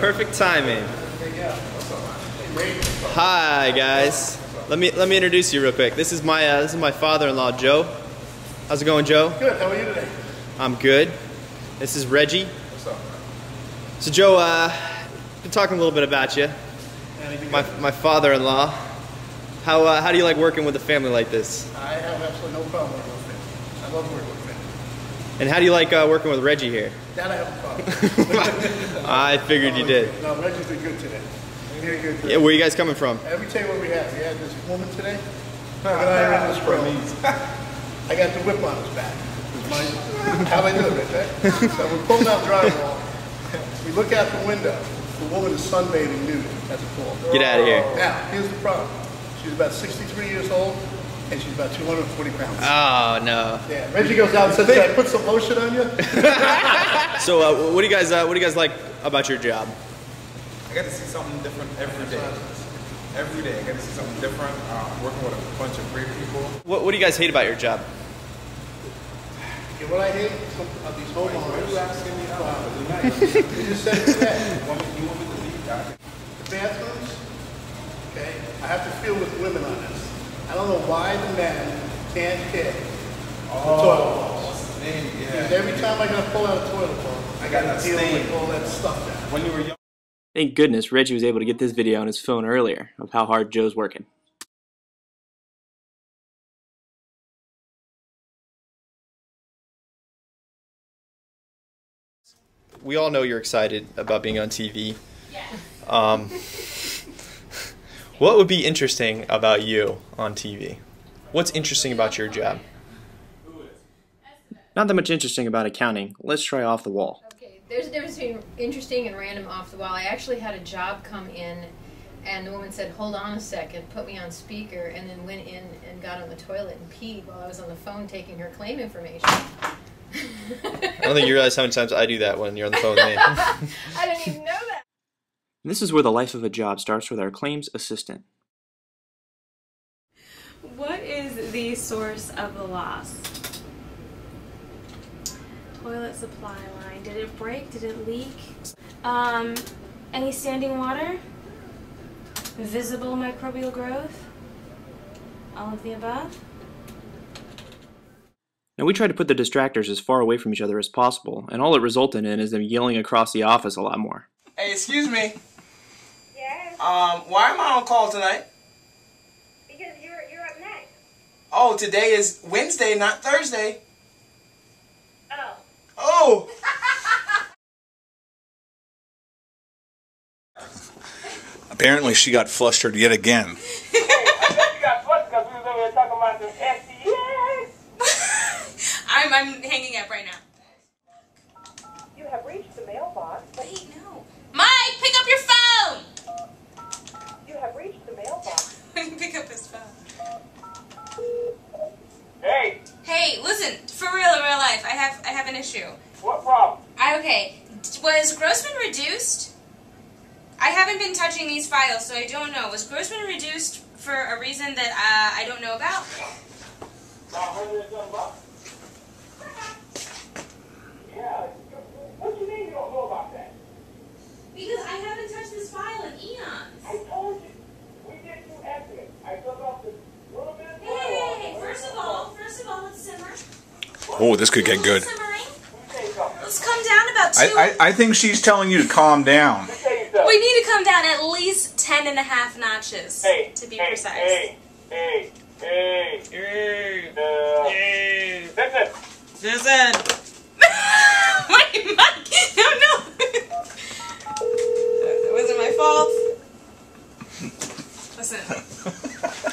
perfect timing. Hi guys. Let me introduce you real quick. This is my father-in-law, Joe. How's it going, Joe? Good. How are you today? I'm good. This is Reggie. What's up? So Joe, been talking a little bit about you. My father-in-law. How do you like working with a family like this? I have absolutely no problem working with family. I love working with family. And how do you like working with Reggie here? That I have a problem. I figured you did. No, Reggie's been good today. Very good. Yeah, where are you guys coming from? Every tell you what we had. We had this woman today. I got the whip on his back. How I do it, right? So we're pulling out drywall. We look out the window. The woman is sunbathing nude at the pool. Get out of here. Now, here's the problem. She's about 63 years old, and she's about 240 pounds. Oh no. Yeah, Reggie goes out and says, "Can I put some lotion on you?" So, what do you guys like about your job? I got to see something different every day. Every day, I got to see something different. Working with a bunch of great people. What do you guys hate about your job? Yeah, what I hate are these homeowners. Why are you asking me that? You just said it today. You want me to leave, guys? The bathrooms, okay, I have to feel with women on this. I don't know why the men can't get the toilet bowls. Because every time I gotta pull out a toilet bowl, I gotta deal with all that stuff down. When you were young. Thank goodness Reggie was able to get this video on his phone earlier of how hard Joe's working. We all know you're excited about being on TV. Yes. What would be interesting about you on TV? What's interesting about your job? Not that much interesting about accounting. Let's try off the wall. Okay, there's a difference between interesting and random off the wall. I actually had a job come in, and the woman said, "Hold on a second," put me on speaker, and then went in and got on the toilet and peed while I was on the phone taking her claim information. I don't think you realize how many times I do that when you're on the phone with me. I didn't even know that. This is where the life of a job starts with our claims assistant. What is the source of the loss? Toilet supply line. Did it break? Did it leak? Any standing water? Visible microbial growth? All of the above? Now we try to put the distractors as far away from each other as possible, and all it resulted in is them yelling across the office a lot more. Hey, excuse me. Yes? Why am I on call tonight? Because you're up next. Oh, today is Wednesday, not Thursday. Oh. Oh! Apparently she got flustered yet again. I bet you got flushed because we was over here talking about some STIs. I'm hanging up right now. You have reached the mailbox. Wait, no. Mike, pick up your phone! You have reached the mailbox. Pick up his phone. Hey, Hey, listen, for real in real life, I have an issue. what problem? Okay, was Grossman reduced? I haven't been touching these files, so I don't know. Was Grossman reduced for a reason that I don't know about? $100 Yeah. What do you mean you don't know about that? Because I haven't touched this file in eons. I told you. We did two estimates. I took off the little bit of Hey, first of all, let's simmer. Oh, this could get good. Simmering. Let's come down about two. I think she's telling you to calm down. We need to come down at least 10.5 notches, to be precise. Hey. Listen! Wait, Mike! No! It wasn't my fault. Listen.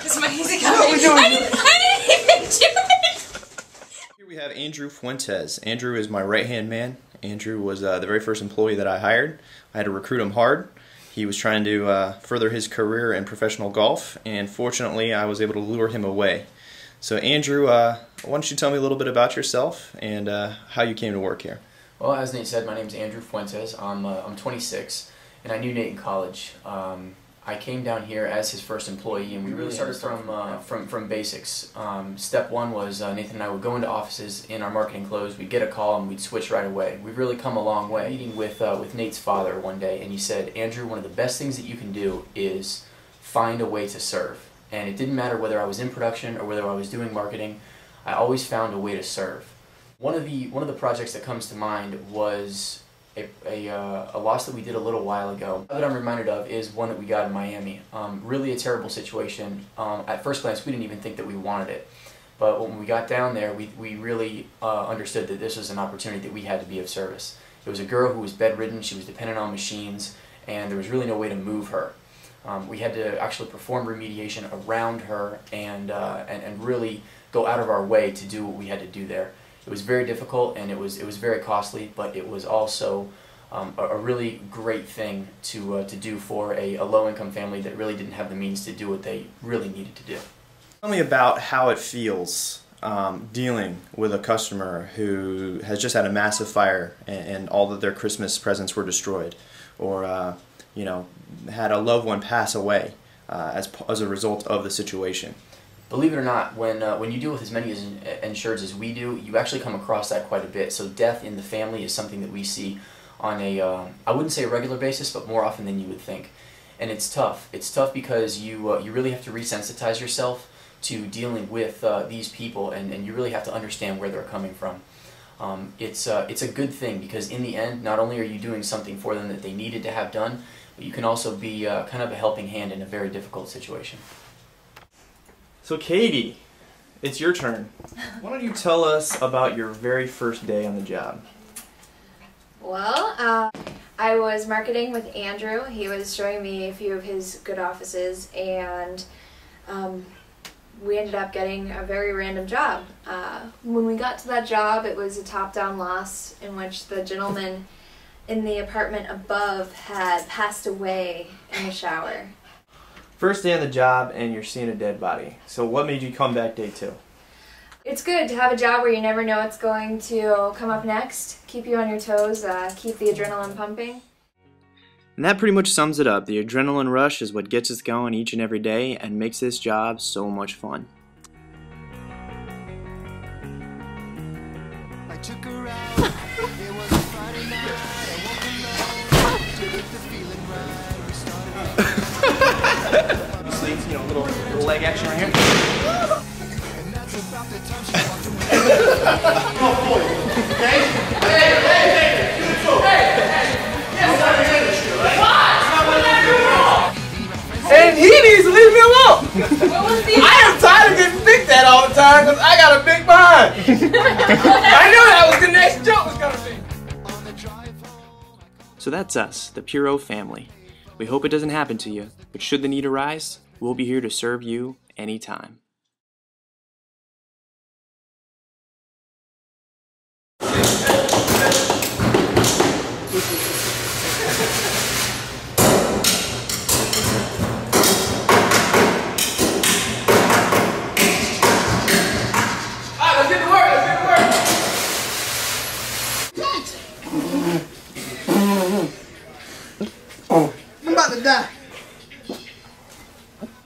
This is my easy coming. I didn't even do it! Here we have Andrew Fuentes. Andrew is my right-hand man. Andrew was the very first employee that I hired. I had to recruit him hard. He was trying to further his career in professional golf, and fortunately I was able to lure him away. So Andrew, why don't you tell me a little bit about yourself and how you came to work here? Well, as Nate said, my name is Andrew Fuentes. I'm 26, and I knew Nate in college. I came down here as his first employee, and we really started from basics. Step one was Nathan and I would go into offices in our marketing clothes, we'd get a call, and we'd switch right away. We've really come a long way. Meeting with Nate's father one day, and he said, Andrew, one of the best things that you can do is find a way to serve. And it didn't matter whether I was in production or whether I was doing marketing, I always found a way to serve. One of the projects that comes to mind was a loss that we did a little while ago. That I'm reminded of is one that we got in Miami. Really a terrible situation. At first glance, we didn't even think that we wanted it. But when we got down there, we really understood that this was an opportunity that we had to be of service. It was a girl who was bedridden, she was dependent on machines, and there was really no way to move her. We had to actually perform remediation around her and really go out of our way to do what we had to do there. It was very difficult, and it was very costly, but it was also a really great thing to do for a low-income family that really didn't have the means to do what they really needed to do. Tell me about how it feels dealing with a customer who has just had a massive fire and all of their Christmas presents were destroyed, or you know, had a loved one pass away as a result of the situation. Believe it or not, when you deal with as many insureds as we do, you actually come across that quite a bit. So death in the family is something that we see on a, I wouldn't say a regular basis, but more often than you would think. And it's tough. It's tough because you really have to resensitize yourself to dealing with these people, and you really have to understand where they're coming from. It's a good thing because in the end, not only are you doing something for them that they needed to have done, but you can also be kind of a helping hand in a very difficult situation. So Katie, it's your turn. Why don't you tell us about your very first day on the job? Well, I was marketing with Andrew. He was showing me a few of his good offices, and we ended up getting a very random job. When we got to that job, it was a top-down loss in which the gentleman in the apartment above had passed away in the shower. First day on the job and you're seeing a dead body. So what made you come back day 2? It's good to have a job where you never know what's going to come up next, keep you on your toes, keep the adrenaline pumping. And that pretty much sums it up. The adrenaline rush is what gets us going each and every day and makes this job so much fun. I took her out. It was a Friday night. I woke alone. To get the feeling right. We started Sleeves, you know, little leg action right here. and that's about the time she walked away. Oh boy. Okay? Hey, do it too. And he needs to leave me alone. I am tired of getting picked at all the time because I got a big behind. I knew that was the next joke was going to be. So that's us, the Puro family. We hope it doesn't happen to you, but should the need arise, we'll be here to serve you anytime.